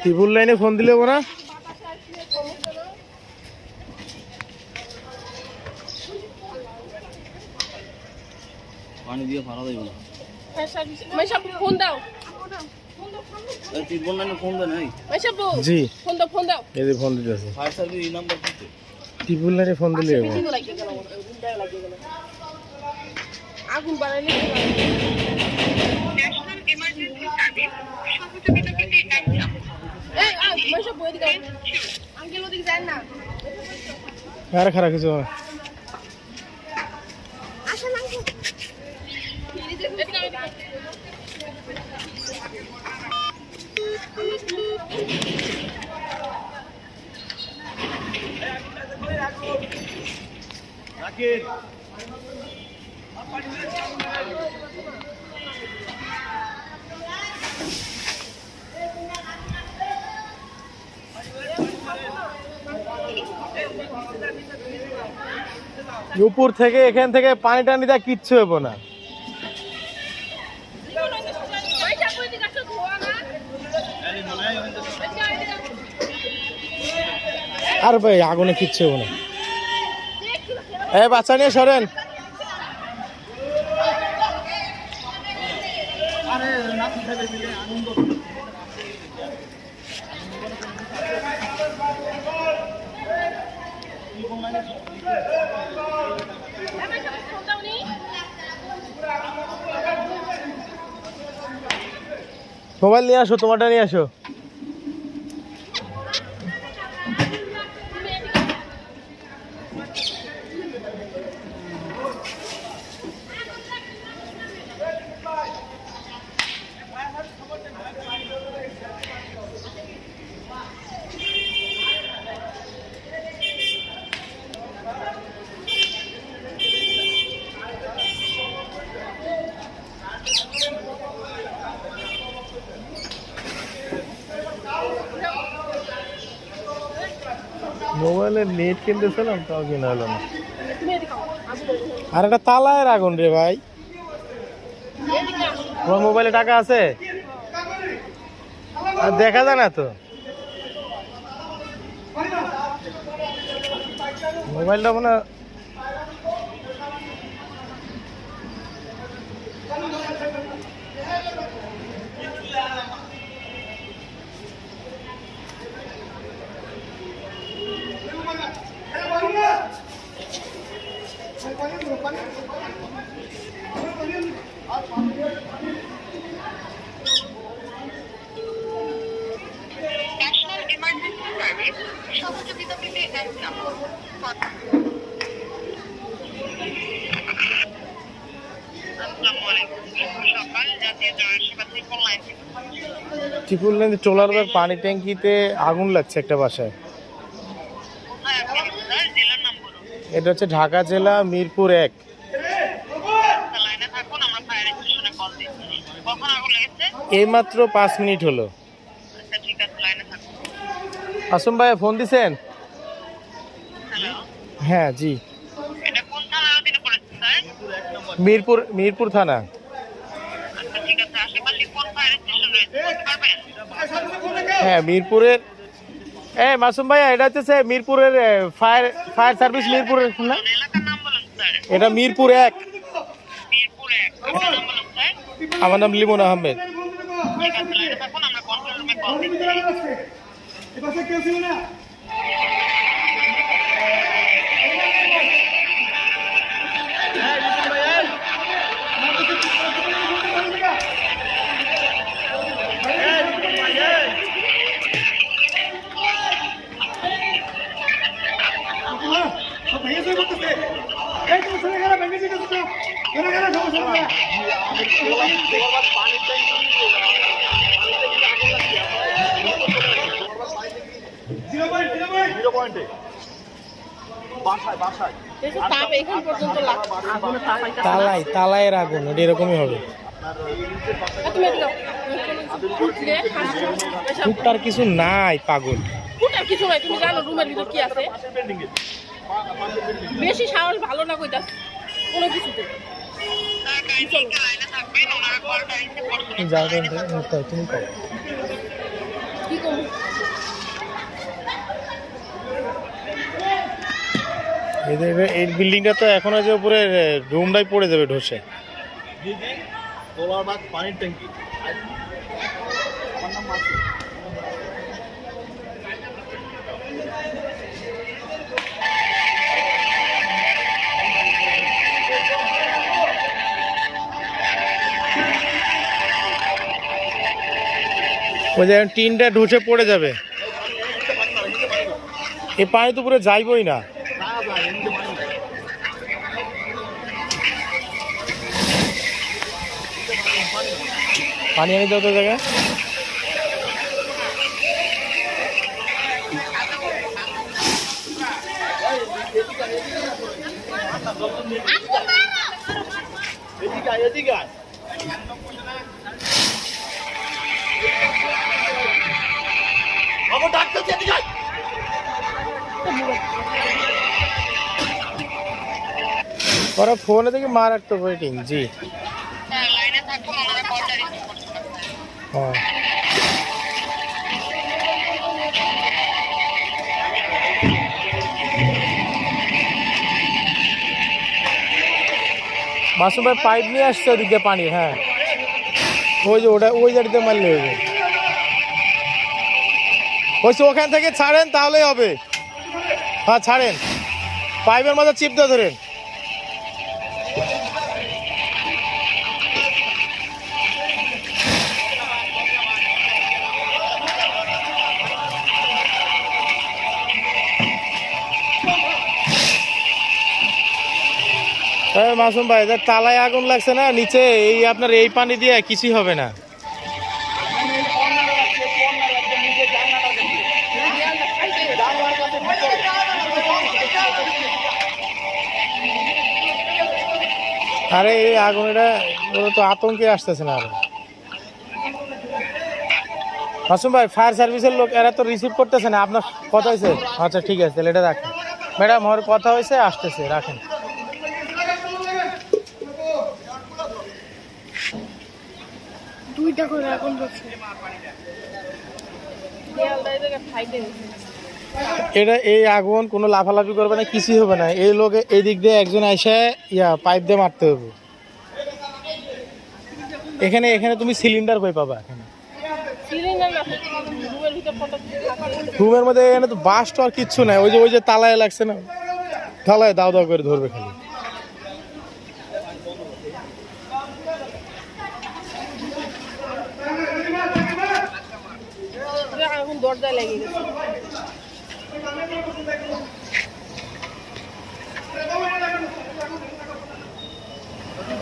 Triple লাইনে phone দিলে না পানি দিয়ে ফাড়া দেব না ফোন দাও ত্রিপুল লাইনে ফোন দেন এই জি ফোন দাও এই যে ফোন দিতেছে ফায়ার সার্ভিস এই নাম্বার দিতে ত্রিপুল লাইনে ফোন দিলে আগুন বাড়াইলে ন্যাশনাল ইমার্জেন্সি সার্ভিস সহযোগিতা পেতে একদম এই মাইশা বই দিও আঙ্কেল ওদিকে যান না আর খারাপ কিছু না আসেন আঙ্কেল রাকিব উপর থেকে এখান থেকে পানি টানি দেওয়া কিচ্ছু হবো না আর ভাই আগুনে কিচ্ছু হবো না বাচ্চা নিয়ে সরেন মোবাইল নিয়ে আসো তোমারটা নিয়ে আসো মোবাইলের নেট কিনতেছিলাম তাও কিনা হলো না আর একটা তালায় আগুন রে ভাই তোমার মোবাইলে টাকা আছে আর দেখা যায় না তো মোবাইলটা মানে ন্যাশনাল ইমার্জেন্সি সার্ভিস সহযোগিতা পেতে একদম ত্রিপুল লাইন ট্রলার ব্যাগ পানি ট্যাঙ্কিতে আগুন লাগছে একটা বাসায় এটা হচ্ছে ঢাকা জেলা মিরপুর ১ এইমাত্র 5 মিনিট হলো আসম ভাই ফোন দিছেন হ্যাঁ জি মিরপুর থানা হ্যাঁ মিরপুরের মাসুম ভাইয়া এটা হচ্ছে মিরপুরের ফায়ার সার্ভিস মিরপুরের না এটা মিরপুর ১ আমার নাম লিমন আহমেদ তালায়ের আগুন এটা এরকমই হবে ফুটার কিছু নাই পাগল ফুটার কিছু নাই তুমি জানো রুমের ভিতর কি আছে বেশি সাহস ভালো না কইতাছি কোনো কিছুতে যাও তুমি কও কি করবো এই বিল্ডিংটা তো এখনো যে উপরে রুমটাই পড়ে যাবে ঢসে। তোলার বাদ পানির ট্যাঙ্কি ওই যে টিনটা ঢুসে পড়ে যাবে, এই পানি তো পুরো যাইবই না। পানি এনে দাও তো জায়গায়। ওরা ফোনে থেকে মারাত্মক ওয়েটিং জি। হ্যাঁ মাসুম ভাই পাইপ নিয়ে আসছে ওদিক দিয়ে পানি। হ্যাঁ ওই যে ওটা ওই জায়গাতে মারলে হবে। বলছি ওখান থেকে ছাড়েন তাহলেই হবে। হ্যাঁ ছাড়েন, পাইপের মধ্যে চিপ দিয়ে ধরেন। মাসুম ভাই তালায় আগুন লাগছে না নিচে, এই আপনার এই পানি দিয়ে কিছুই হবে না। আরে এই আগুন এটা তো আতঙ্কে আসতেছে না। আরো মাসুম ভাই ফায়ার সার্ভিসের লোক এরা তো রিসিভ করতেছে না। আপনার কথা হয়েছে? আচ্ছা ঠিক আছে তাহলে এটা রাখেন। ম্যাডাম আমার কথা হয়েছে, আসতেছে, রাখেন। দুইটা করে এখন বসে এটা এই আগুন কোনো লাফালাফি করবে না, কিছুই হবে না। এই লোকে এই দিক দিয়ে একজন এসে পাইপ দিয়ে মারতে হবে। এখানে এখানে তুমি সিলিন্ডার কই পাবা? এখানে রুমের মধ্যে এখানে তো বাস্ট আর কিচ্ছু নাই। ওই যে তালায় লাগছে না, তালায় দাও দাও করে ধরবে খালি। এখন দরজায় লেগে গেছে।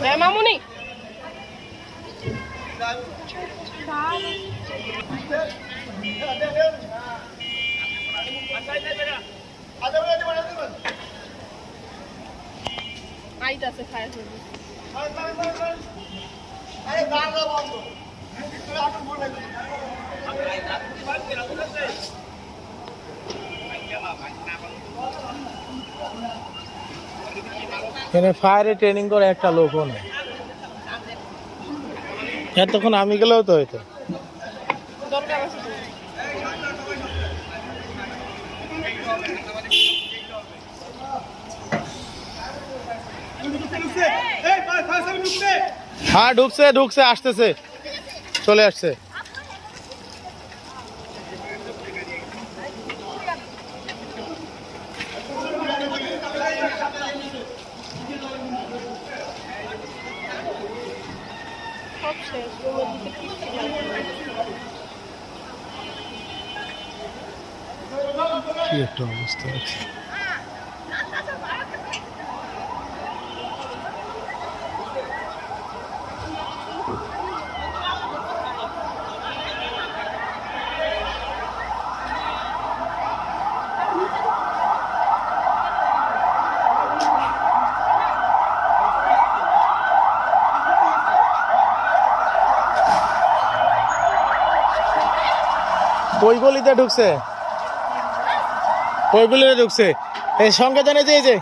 হ্যাঁ মামুনি আইতাছে ফায়ার সার্ভিস। এখানে ফায়ারে ট্রেনিং করে একটা লোকও নেই। এতক্ষণ আমি গেলেও তো হয়তো। হ্যাঁ ঢুকছে ঢুকছে, আসতেছে, চলে আসছে। কি একটা অবস্থা আছে। ওই গলিতে ঢুকছে, ওই গলিতে ঢুকছে। এই সঙ্গে জানে যে এই যে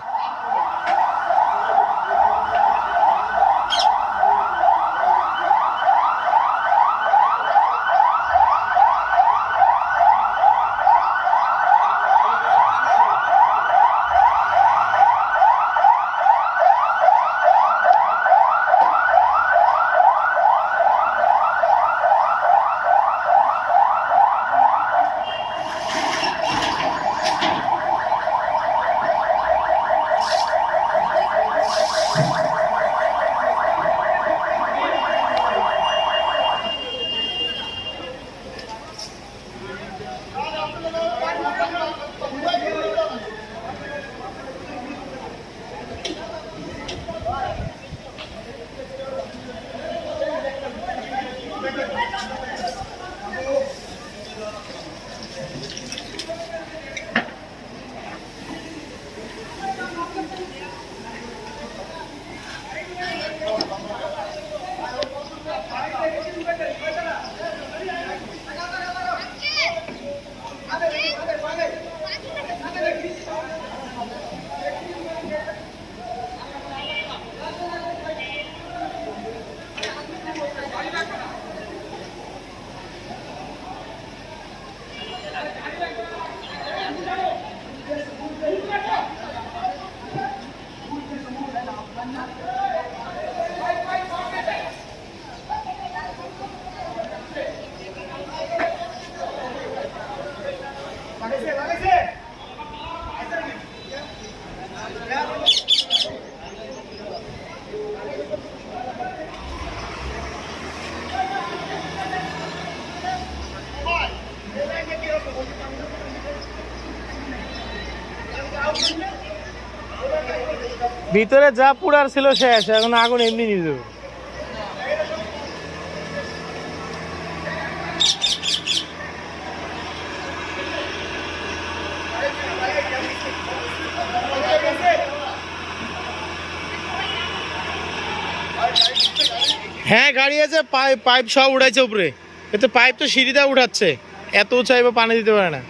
ভিতরে যা পুড়ার ছিল শেষ, এখন আগুন এমনি নিয়ে যাবে। হ্যাঁ গাড়ি আছে, পাইপ পাইপ সব উঠাইছে উপরে, এতে পাইপ তো সিঁড়িটা উঠাচ্ছে, এত চাইবে পানি দিতে পারে না।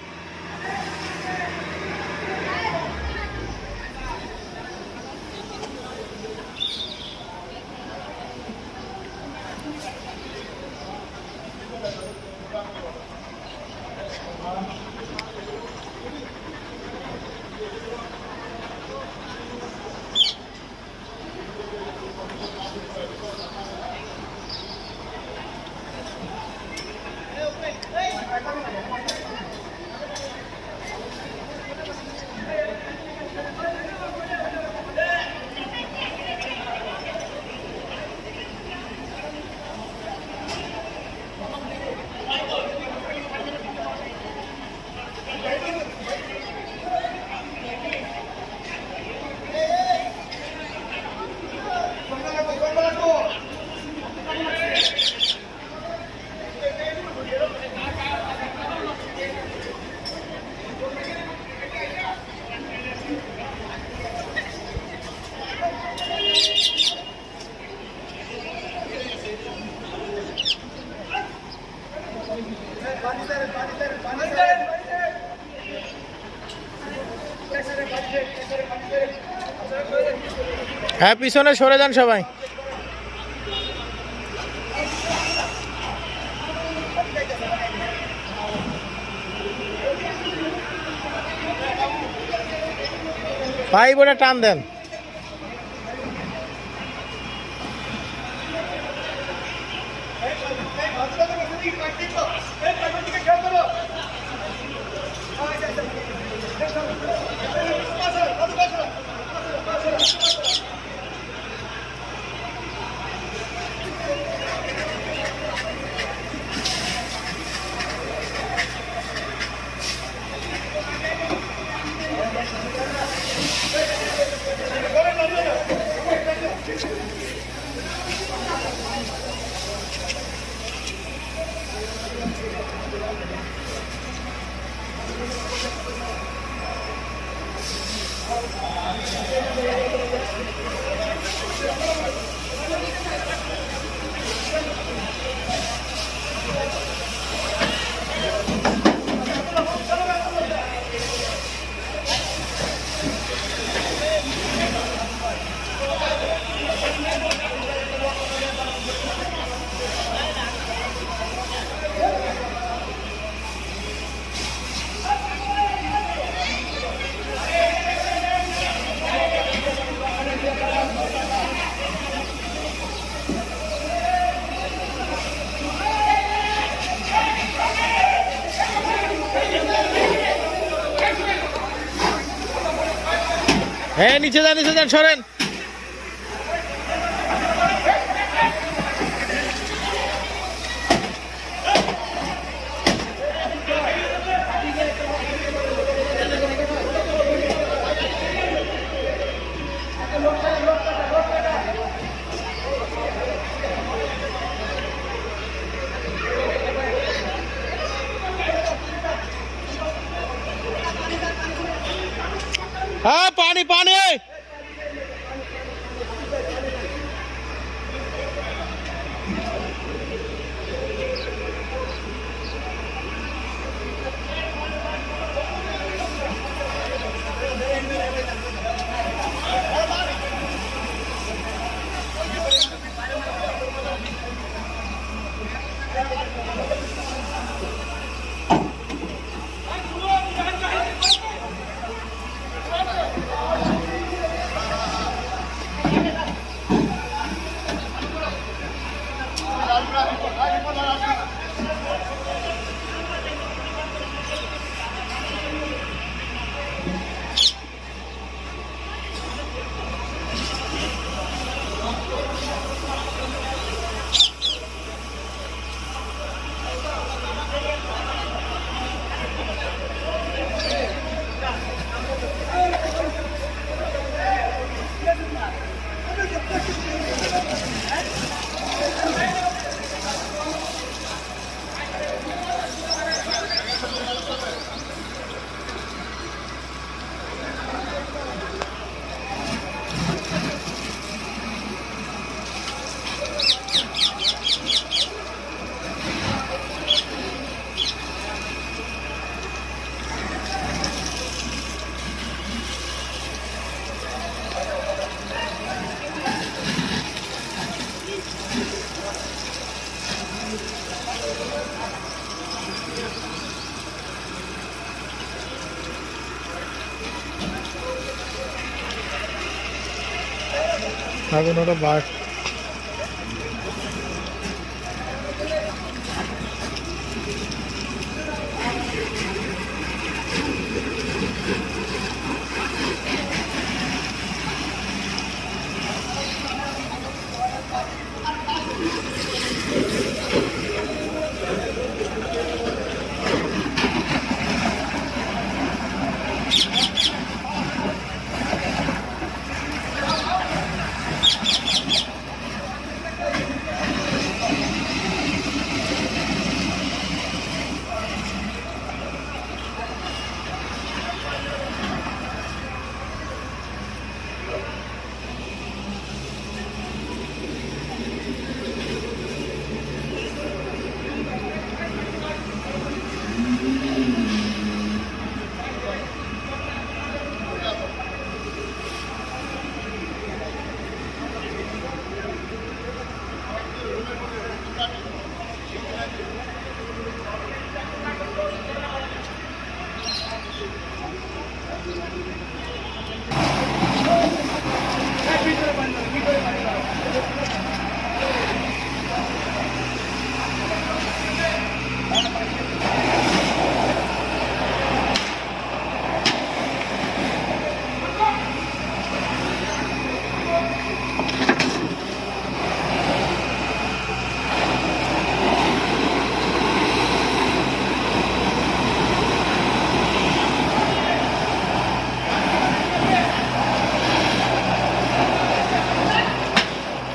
হ্যাঁ পিছনে সরে যান সবাই। পাইপ ওটা টান দেন। হ্যাঁ নিচে যান সরেন। হ্যাঁ পানি পানি। আগুন ওটা বাড়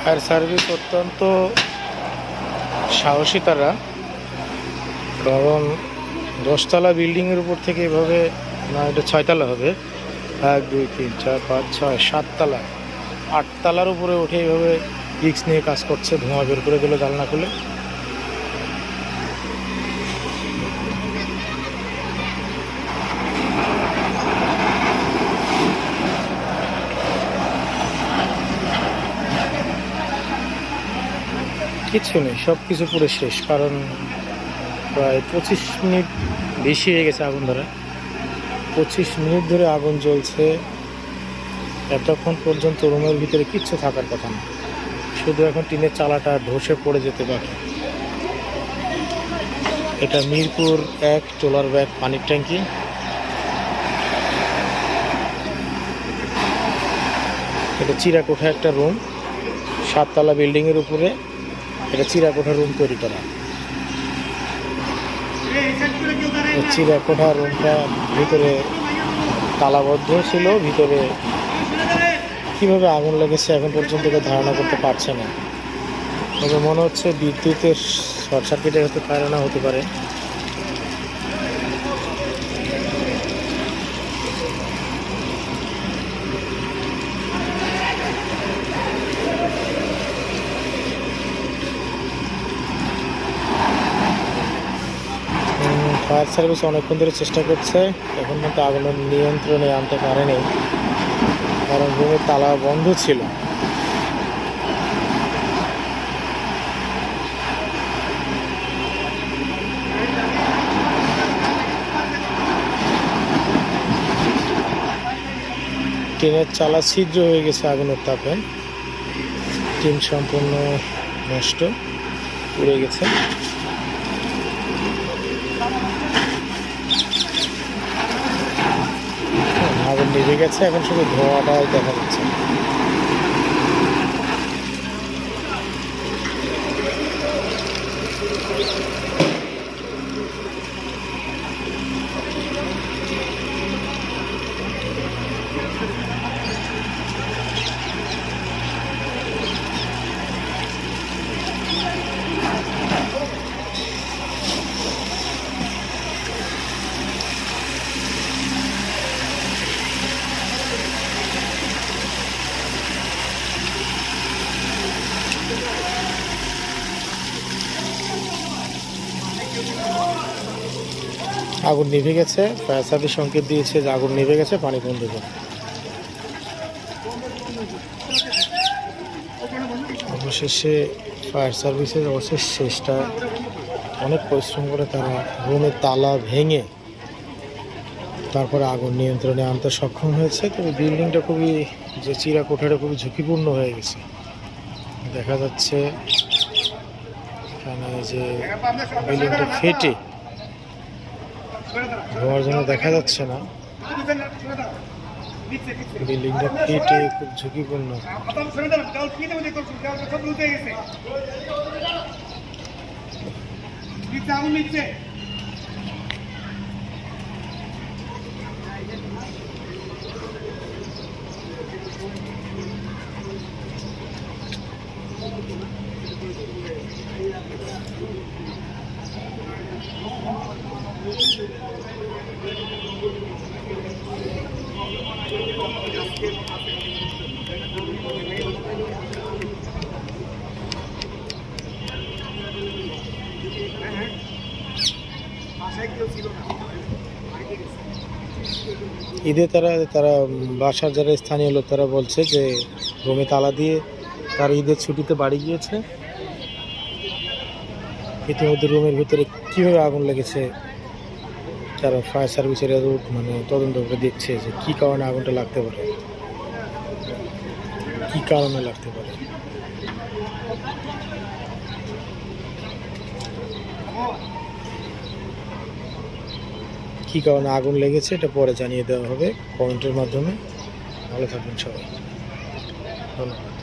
ফায়ার সার্ভিস অত্যন্ত সাহসী তারা, কারণ 10তলা বিল্ডিংয়ের উপর থেকে এভাবে, না এটা 6তলা হবে, 1 2 3 4 5 6 7তলা 8তলার উপরে উঠে এইভাবে রিস্ক নিয়ে কাজ করছে। ধোঁয়া বের করে দিল জানলা খুলে। কিচ্ছু নেই, সব কিছু পুরো শেষ, কারণ প্রায় 25 মিনিট বেশি হয়ে গেছে আগুন ধরা। 25 মিনিট ধরে আগুন জ্বলছে। এতক্ষণ পর্যন্ত রুমের ভিতরে কিচ্ছু থাকার কথা না, শুধু এখন টিনের চালাটা ধসে পড়ে যেতে বাকি। এটা মিরপুর 1 ট্রলার ব্যাগ পানির ট্যাঙ্কি। এটা চিরাকোঠা একটা রুম, 7 তলা বিল্ডিংয়ের উপরে এটা চিরাকোঠা রুম তৈরি করা। চিরাকোঠা রুমটা ভিতরে তালাবদ্ধ ছিল, ভিতরে কিভাবে আগুন লেগেছে এখন পর্যন্ত কেউ ধারণা করতে পারছে না। তবে মনে হচ্ছে বিদ্যুতের শর্ট সার্কিটের হতে পারে, না হতে পারে। ফায়ার সার্ভিস অনেকক্ষণ ধরে চেষ্টা করছে, এখন কিন্তু আগুনের নিয়ন্ত্রণে আনতে পারেনি, কারণ রুমের তালা বন্ধ ছিল। টিনের চালা ছিদ্র হয়ে গেছে আগুনের তাপে, টিন সম্পূর্ণ নষ্ট, পুড়ে গেছে। আগুন নিভে গেছে, এখন শুধু ধোঁয়াটাই দেখা যাচ্ছে। আগুন নিভে গেছে, ফায়ার সার্ভিস সংকেত দিয়েছে যে আগুন নিভে গেছে, পানি বন্ধ করুন। অবশেষে ফায়ার সার্ভিসের অবশেষ শেষটা, অনেক পরিশ্রম করে তারা রুমের তালা ভেঙে তারপরে আগুন নিয়ন্ত্রণে আনতে সক্ষম হয়েছে। তবে বিল্ডিংটা খুবই, যে চিরাকোঠাটা খুবই ঝুঁকিপূর্ণ হয়ে গেছে। দেখা যাচ্ছে এখানে যে বিল্ডিংটা ফেটে ধোয়ার জন্য দেখা যাচ্ছে না, বিল্ডিংটা ফেটে খুব ঝুঁকিপূর্ণ। ঈদে তারা বাসার যারা স্থানীয় লোক তারা বলছে যে রুমে তালা দিয়ে তারা ঈদের ছুটিতে বাড়ি গিয়েছে। ইতিমধ্যে রুমের ভিতরে কীভাবে আগুন লেগেছে তারা ফায়ার সার্ভিসের মানে তদন্ত করে দেখছে যে কী কারণে আগুনটা লাগতে পারে, কী কারণে লাগতে পারে। কী কারণে আগুন লেগেছে এটা পরে জানিয়ে দেওয়া হবে কমেন্টের মাধ্যমে। ভালো থাকবেন সবাই, ধন্যবাদ।